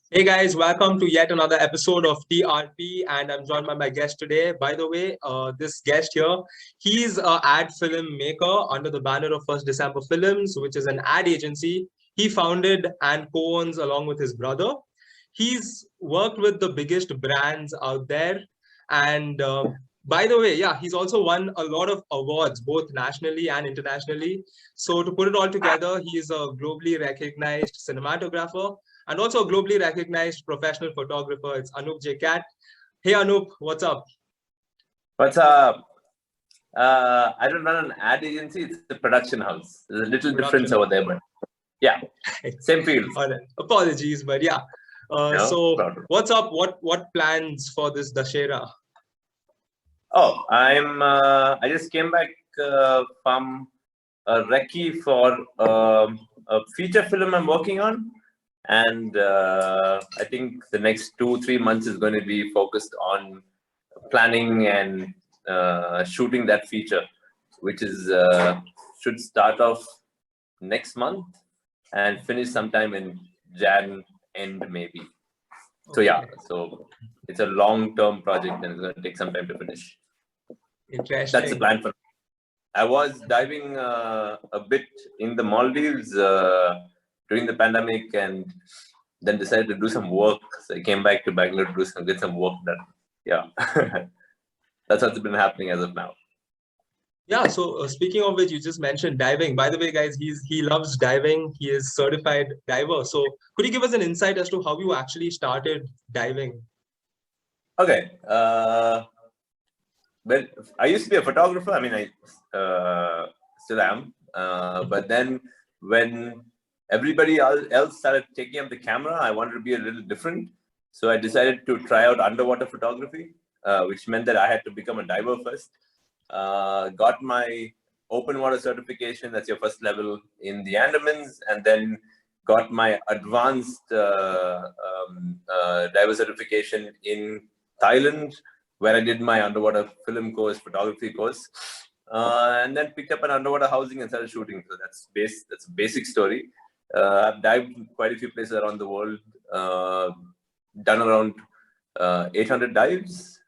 Hey guys, welcome to yet another episode of TRP, and I'm joined by my guest today. By the way, this guest here, he's an ad film maker under the banner of 1stDecember Films, which is an ad agency he founded and co-owns along with his brother. He's worked with the biggest brands out there, and by the way, yeah, he's also won a lot of awards, both nationally and internationally. So to put it all together, he is a globally recognized cinematographer and also a globally recognized professional photographer. It's Anup J Kat. Hey Anup, what's up? What's up? I don't run an ad agency. It's a production house. There's a little difference Production. over there, but yeah, same field. All right. Apologies, but yeah. No So problem. what's up? What plans for this Dashera? Oh, I just came back from a recce for a feature film I'm working on, and I think the next 2-3 months is going to be focused on planning and shooting that feature, which is should start off next month and finish sometime in Jan end maybe. So yeah, so it's a long-term project and it's going to take some time to finish. Interesting. That's the plan for. I was diving a bit in the Maldives during the pandemic and then decided to do some work. So I came back to Bangalore to get some work done. Yeah, that's what's been happening as of now. Yeah, so speaking of which, you just mentioned diving. By the way, guys, he loves diving. He is certified diver. So could you give us an insight as to how you actually started diving? Okay. Well, I used to be a photographer. I mean, I still am. But then when everybody else started taking up the camera, I wanted to be a little different. So I decided to try out underwater photography, which meant that I had to become a diver first. Got my open water certification, that's your first level in the Andamans, and then got my advanced diver certification in Thailand, where I did my underwater film course, photography course, and then picked up an underwater housing and started shooting. So that's a basic story. I've dived quite a few places around the world, done around 800 dives,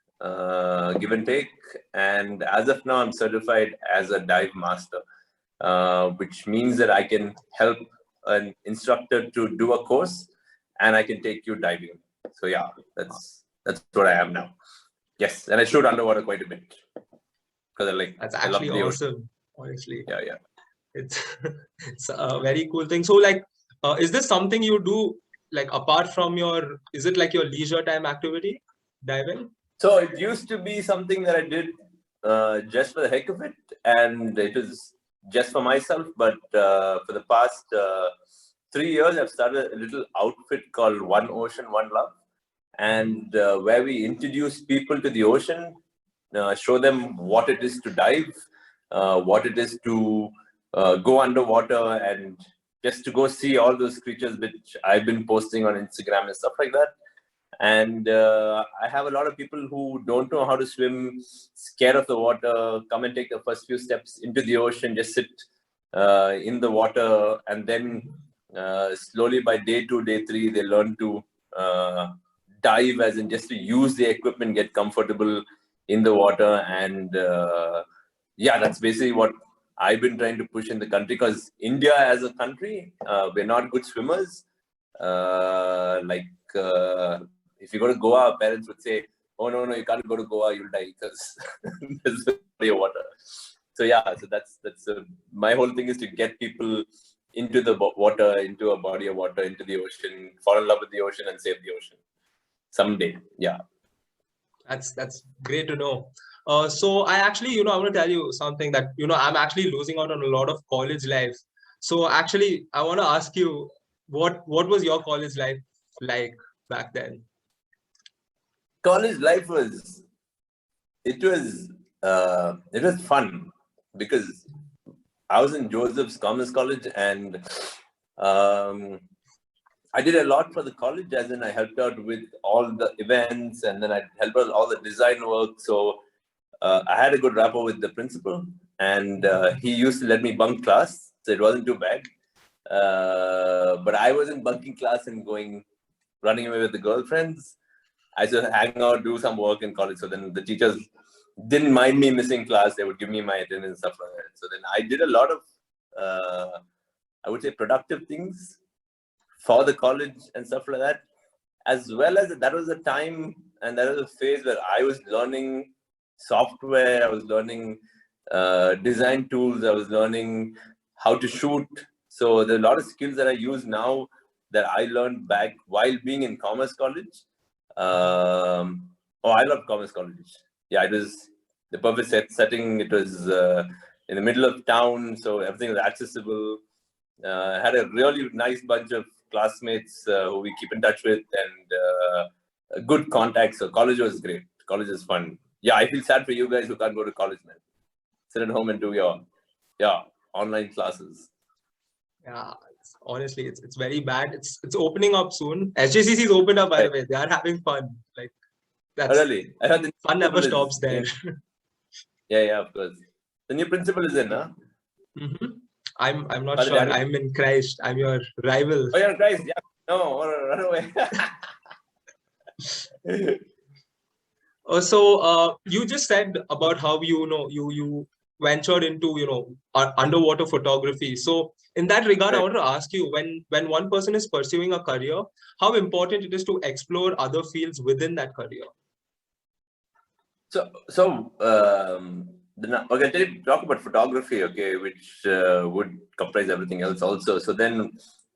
give and take. And as of now, I'm certified as a dive master, which means that I can help an instructor to do a course and I can take you diving. So yeah, that's what I am now. Yes, and I shoot underwater quite a bit because That's actually awesome, honestly. Yeah. It's it's a very cool thing. So like, is this something you do like apart from your? Is it like your leisure time activity, diving? So it used to be something that I did just for the heck of it, and it was just for myself. But for the past 3 years, I've started a little outfit called One Ocean, One Love, and where we introduce people to the ocean, show them what it is to dive, what it is to go underwater, and just to go see all those creatures which I've been posting on Instagram and stuff like that. And I have a lot of people who don't know how to swim, scared of the water, come and take the first few steps into the ocean, just sit in the water, and then slowly by day 2, day 3, they learn to dive, as in just to use the equipment, get comfortable in the water. And yeah, that's basically what I've been trying to push in the country, because India as a country, we're not good swimmers. If you go to Goa, our parents would say, "Oh no, you can't go to Goa, you'll die because there's plenty of water." So yeah, so that's my whole thing is to get people into the water, into a body of water, into the ocean, fall in love with the ocean, and save the ocean someday. Yeah. That's great to know. So I actually, I want to tell you something that, I'm actually losing out on a lot of college life. So actually, I want to ask you, what was your college life like back then? College life was fun because I was in Joseph's Commerce College, and I did a lot for the college, as in I helped out with all the events, and then I helped out with all the design work. So I had a good rapport with the principal, and he used to let me bunk class, so it wasn't too bad. But I wasn't bunking class and going running away with the girlfriends. I used to hang out, do some work in college. So then the teachers didn't mind me missing class. They would give me my attendance and stuff like that. So then I did a lot of, I would say, productive things for the college and stuff like that. As well as that was a time and that was a phase where I was learning software. I was learning design tools. I was learning how to shoot. So there are a lot of skills that I use now that I learned back while being in commerce college. I love commerce college. Yeah, it was the perfect setting. It was in the middle of town, so everything was accessible. I had a really nice bunch of classmates who we keep in touch with, and good contacts. So college was great. College is fun. Yeah, I feel sad for you guys who can't go to college, man. Sit at home and do your online classes. Yeah, honestly, it's very bad. It's opening up soon. SJCC is opened up, by the way. They are having fun. Like that's really. I heard the fun never stops there. Yeah, of course. The new principal is in, huh? Mm-hmm. I'm not sure. I'm in Christ. I'm your rival. Oh, you're in Christ. Yeah. No, run away. So you just said about how you ventured into underwater photography. So in that regard, I want to ask you, when one person is pursuing a career, how important it is to explore other fields within that career. Okay, talk about photography, okay, which would comprise everything else also. So then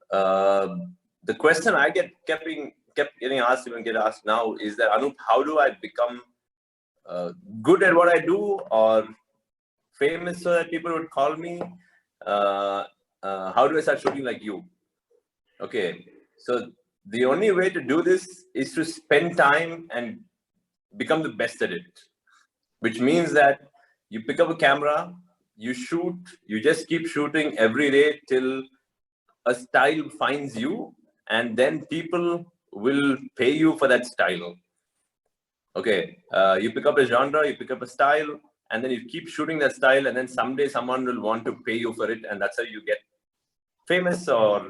the question I kept getting asked, even get asked now, is that, Anup, how do I become good at what I do, or famous so that people would call me? How do I start shooting like you? Okay, so the only way to do this is to spend time and become the best at it, which means that you pick up a camera, you shoot, you just keep shooting every day till a style finds you, and then people will pay you for that style. Okay, you pick up a genre, you pick up a style, and then you keep shooting that style, and then someday someone will want to pay you for it, and that's how you get famous or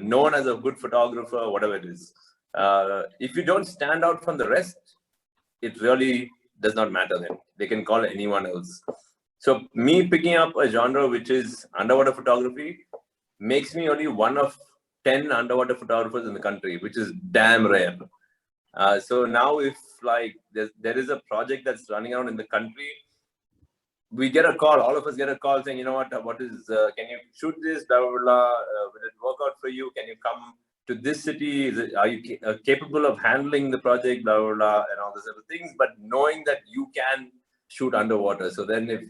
known as a good photographer, whatever it is. If you don't stand out from the rest, it really does not matter then. They can call anyone else. So me picking up a genre which is underwater photography makes me only one of 10 underwater photographers in the country, which is damn rare. So now if like there is a project that's running around in the country, we get a call, all of us get a call saying, you know what is, can you shoot this, blah, blah, blah, will it work out for you? Can you come to this city? Are you capable of handling the project, blah, blah, blah, and all those other things, but knowing that you can shoot underwater. So then if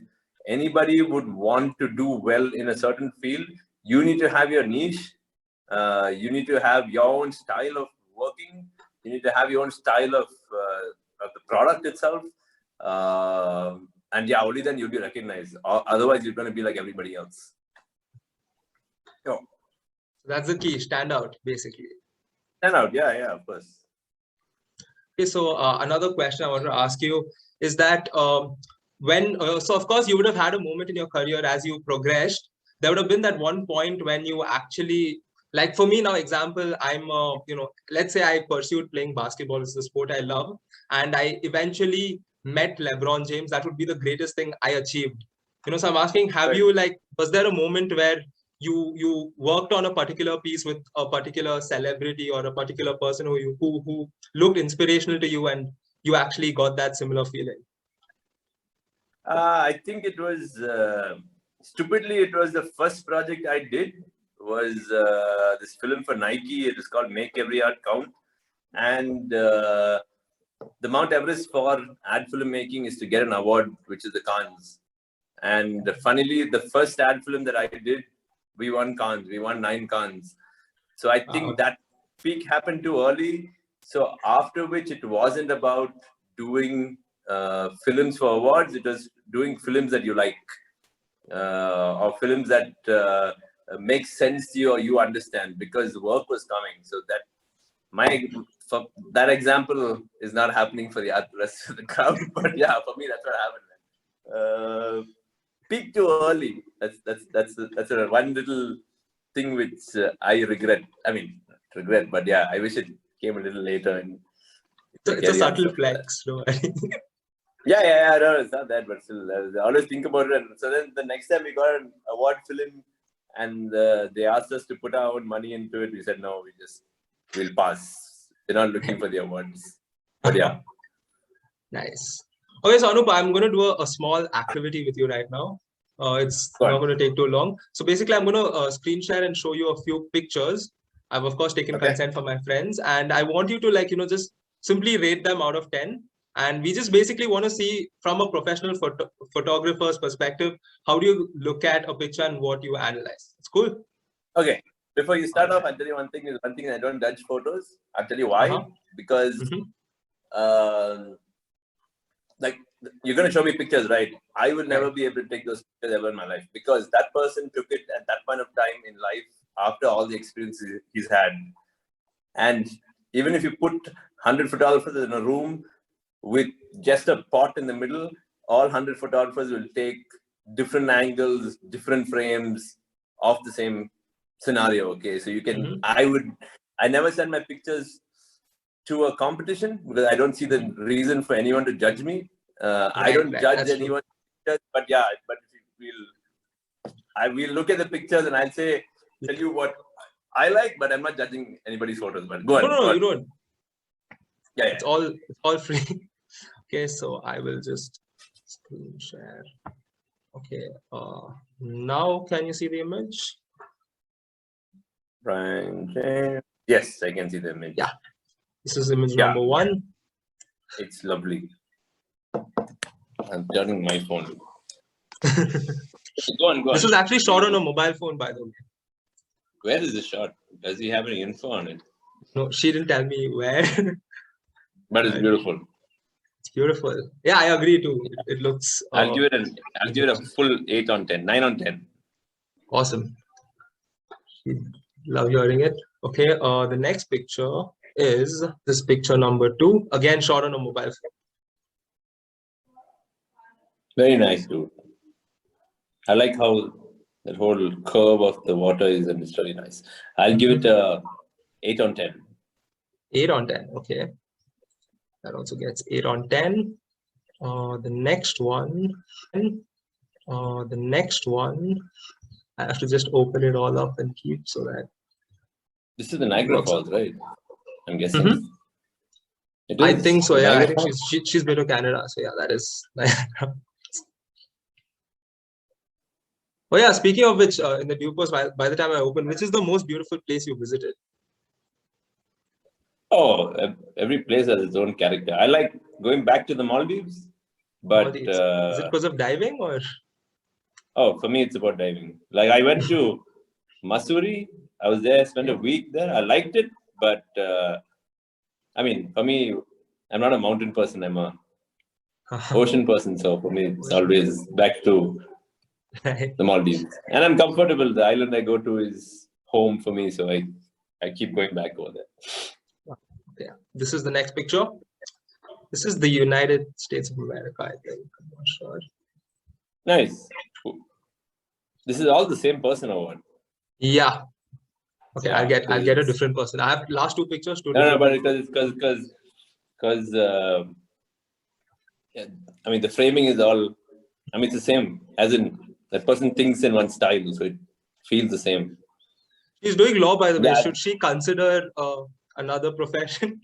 anybody would want to do well in a certain field, you need to have your niche. You need to have your own style of working. You need to have your own style of the product itself. And yeah, only then you'll be recognized. Otherwise, you're going to be like everybody else. So that's the key, stand out, basically. Stand out, yeah, of course. Okay, so another question I want to ask you is that so of course you would have had a moment in your career as you progressed. There would have been that one point when you actually, like for me now, example, I'm let's say I pursued playing basketball. It's the sport I love, and I eventually met LeBron James. That would be the greatest thing I achieved. So I'm asking, was there a moment where you worked on a particular piece with a particular celebrity or a particular person who looked inspirational to you, and you actually got that similar feeling? I think it was stupidly, it was the first project I did was this film for Nike. It is called Make Every Art Count, and the Mount Everest for ad film making is to get an award, which is the Cannes. And funnily, the first ad film that I did, we won Cannes. We won 9 Cannes. So I think that peak happened too early. So after which, it wasn't about doing films for awards. It was doing films that you like, or films that make sense to you or you understand, because the work was coming. So that example is not happening for the rest of the crowd. But yeah, for me, that's what happened. Peak too early. That's one little thing which I regret. I mean, regret. But yeah, I wish it came a little later. And it's a subtle flex. No worry. Yeah, no, it's not that, but still, I always think about it. And so then the next time we got an award film and they asked us to put our own money into it, we said, no, we'll pass. We're not looking for the awards. But yeah. Nice. Okay, so Anup, I'm going to do a small activity with you right now. It's not going to take too long. So basically, I'm going to screen share and show you a few pictures. I've, of course, taken consent from my friends. And I want you to, just simply rate them out of 10. And we just basically want to see from a professional photographer's perspective, how do you look at a picture and what you analyze? It's cool. Okay. Before you start off, I'll tell you one thing. I don't judge photos. I'll tell you why. Because like, you're going to show me pictures, right? I will never be able to take those pictures ever in my life, because that person took it at that point of time in life after all the experiences he's had. And even if you put 100 photographers in a room with just a pot in the middle, all 100 photographers will take different angles, different frames of the same scenario. Okay, so you can, I never send my pictures to a competition because I don't see the reason for anyone to judge me. I don't judge anyone, but I will look at the pictures and I'll tell you what I like, but I'm not judging anybody's photos. But go on. No, you don't. Yeah, it's all free. Okay, so I will just screen share. Okay, now can you see the image? Right. Yes, I can see the image. Yeah, this is image number 1. It's lovely. I'm turning my phone. Go on. This was actually shot on a mobile phone, by the way. Where is this shot? Does he have any info on it? No, she didn't tell me where. But it's beautiful. It's beautiful. Yeah, I agree too. It looks. I'll give it a full 8 on 10, 9 on 10. Awesome. Love hearing it. Okay. The next picture is this picture number 2. Again, shot on a mobile phone. Very nice, dude. I like how that whole curve of the water is, and it's very nice. I'll give it a 8 on 10. 8 on 10. Okay. That also gets 8 on 10. The next one, I have to just open it all up and keep so that. This is the Niagara Falls, right? I'm guessing. I think so. Yeah, I think she's been to Canada, so yeah, that is Niagara. Oh yeah, speaking of which, in the due course, by the time I open, which is the most beautiful place you visited? Oh, every place has its own character. I like going back to the Maldives, but Maldives. Is it because of diving or? Oh, for me, it's about diving. Like I went to Mussoorie. I was there, spent a week there. I liked it, but I mean, for me, I'm not a mountain person. I'm a ocean person. So for me, it's always back to the Maldives. And I'm comfortable. The island I go to is home for me. So I keep going back over there. Yeah. This is the next picture. This is the United States of America, I think. I'm not sure. Nice. This is all the same person or what? Yeah. Okay, yeah, I'll get a different person. I have last 2 pictures. No, but because I mean the framing is all. I mean it's the same. As in that person thinks in one style, so it feels the same. She's doing law, by the way. Should she consider another profession?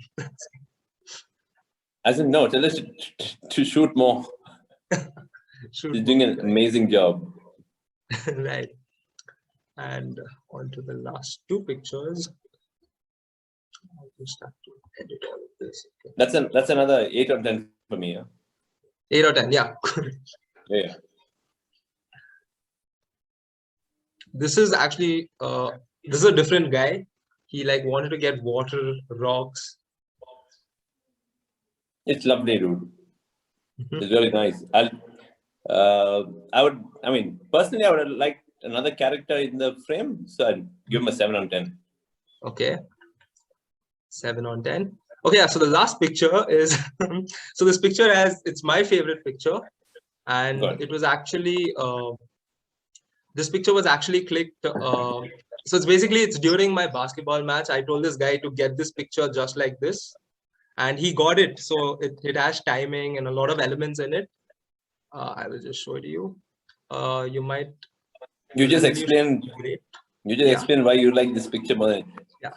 As in, no. Tell us to shoot more. She's doing an amazing job. Right. And on to the last 2 pictures. I'll just have to edit all of this. Okay. That's another 8 on 10 for me. Yeah? 8 or 10, yeah. Yeah. This is actually this is a different guy. He like wanted to get water, rocks. It's lovely, dude. It's very nice. Personally, I would like another character in the frame, so I'd give him a 7 on 10. Okay. 7 on 10. Okay, yeah, so the last picture is so this picture it's my favorite picture, and it was actually this picture was actually clicked So it's basically, it's during my basketball match. I told this guy to get this picture just like this, and he got it. So it has timing and a lot of elements in it. I will just show it to you. You might. You just resolution explained. great. You just Yeah. explain why you like this picture more than.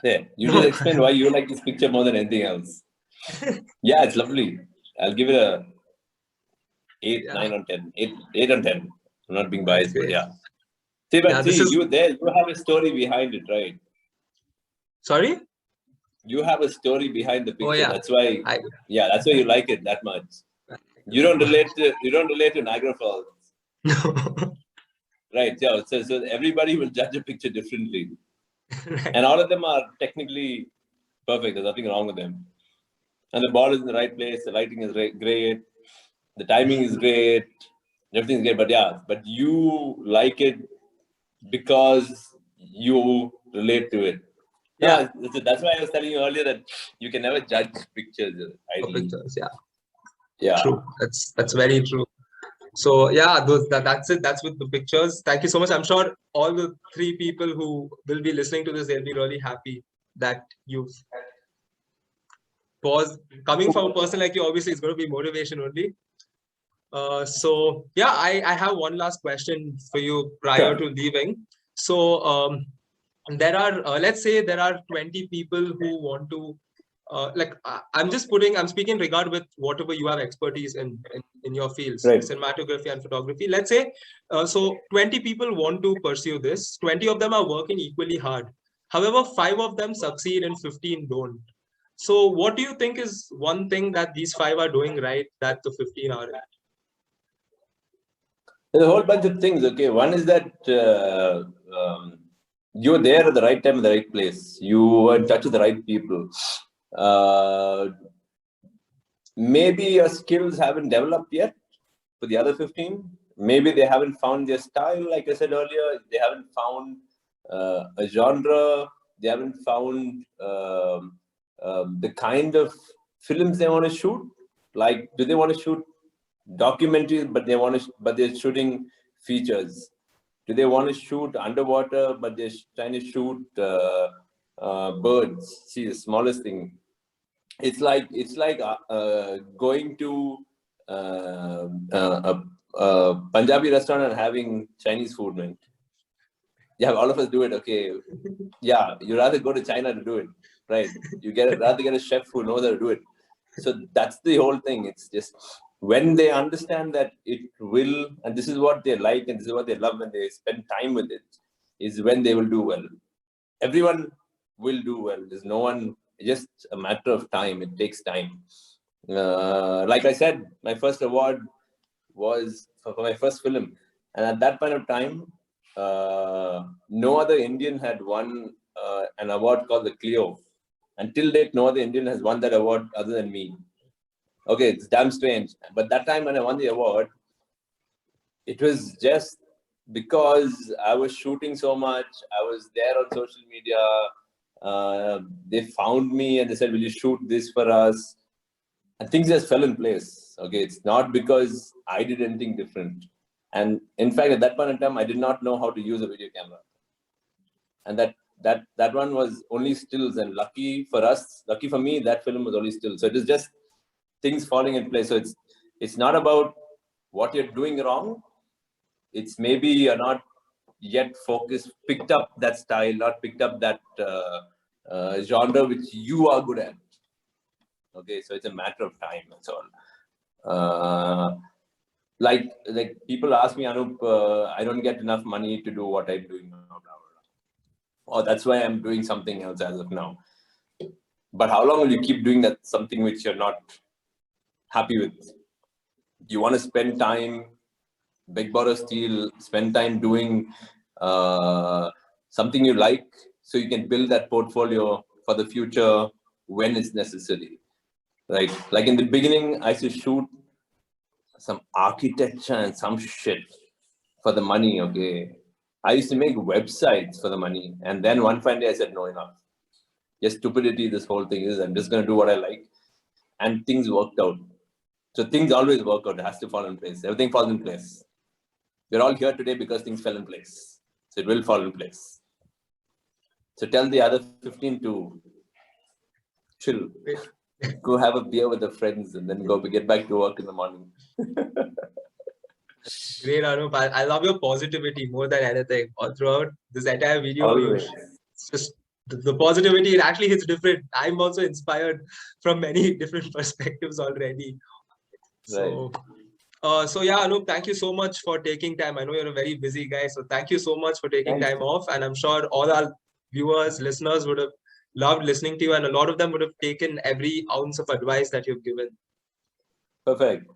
Yeah. You just explain why you like this picture more than anything else. Yeah, it's lovely. I'll give it a 8, Yeah. 9 on 10. 8 on 10. I'm not being biased, but yeah. See, but Yeah, this is. you have a story behind it, right? Sorry? You have a story behind the picture. Oh, yeah. That's why. That's why you like it that much. You don't relate to Niagara Falls. Right. Yeah. So everybody will judge a picture differently. Right. And all of them are technically perfect. There's nothing wrong with them. And the ball is in the right place. The lighting is great. The timing is great. Everything's great. But you like it because you relate to it. Yeah. That's why I was telling you earlier that you can never judge pictures idly. Pictures, yeah. Yeah. True. That's very true. So yeah, that's it. That's with the pictures. Thank you so much. I'm sure all the 3 people who will be listening to this, they'll be really happy that you've paused. Coming from a person like you, obviously, it's going to be motivation only. So yeah, I have one last question for you prior to leaving. So there are let's say there are 20 people who want to I'm speaking regard with whatever you have expertise in your fields, Right. cinematography and photography. Let's say so 20 people want to pursue this. 20 of them are working equally hard. However, 5 of them succeed and 15 don't. So what do you think is one thing that these 5 are doing right that the 15 aren't? There's a whole bunch of things. Okay, one is that you're there at the right time, in the right place. You were in touch with the right people. Maybe your skills haven't developed yet for the other 15. Maybe they haven't found their style, like I said earlier. They haven't found a genre. They haven't found the kind of films they want to shoot. Like, do they want to shoot documentaries, but they're shooting features? Do they want to shoot underwater, but they're trying to shoot birds? See, the smallest thing. It's like going to a Punjabi restaurant and having Chinese food, man. Yeah, all of us do it. Okay, yeah, you rather go to China to do it, right? Rather get a chef who knows how to do it. So that's the whole thing. It's just when they understand that it will, and this is what they like and this is what they love, when they spend time with it, is when they will do well. Everyone will do well. There's no one. Just a matter of time. It takes time. Like I said, my first award was for my first film, and at that point of time, no other Indian had won an award called the CLIO. Until date, no other Indian has won that award other than me. Okay, it's damn strange. But that time when I won the award, it was just because I was shooting so much. I was there on social media. They found me and they said, "Will you shoot this for us?" And things just fell in place. Okay, it's not because I did anything different. And in fact, at that point in time, I did not know how to use a video camera. And that one was only stills. And lucky for me, that film was only stills. So it is just things falling in place. So it's not about what you're doing wrong. It's maybe you're not yet picked up that style, not picked up that genre which you are good at. Okay, so it's a matter of time. That's all. Like people ask me, Anup, I don't get enough money to do what I'm doing now. Or that's why I'm doing something else as of now. But how long will you keep doing that something which you're not happy with? You want to spend time, beg, borrow, steal, spend time doing something you like, so you can build that portfolio for the future when it's necessary. Right? Like in the beginning, I used to shoot some architecture and some shit for the money. Okay, I used to make websites for the money, and then one fine day I said, no, enough. Just stupidity. This whole thing is, I'm just going to do what I like, and things worked out. So things always work out. It has to fall in place. Everything falls in place. We're all here today because things fell in place. So it will fall in place. So tell the other 15 to chill. Go have a beer with the friends and then get back to work in the morning. Great, Anup. I love your positivity more than anything. All throughout this entire video, Always. it's just the positivity. It actually hits different. I'm also inspired from many different perspectives already. So, so yeah, Anup, thank you so much for taking time. I know you're a very busy guy, so thank you so much for taking time off. And I'm sure all our viewers, listeners would have loved listening to you, and a lot of them would have taken every ounce of advice that you've given. Perfect.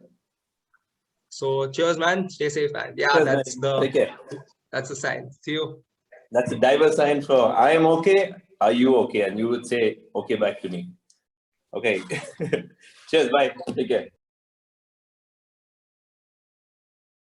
So cheers, man. Stay safe, man. Yeah, Cheers, take care. That's the sign. See you. That's a diverse sign for I am okay. Are you okay? And you would say okay back to me. Okay. Cheers. Bye. Take care.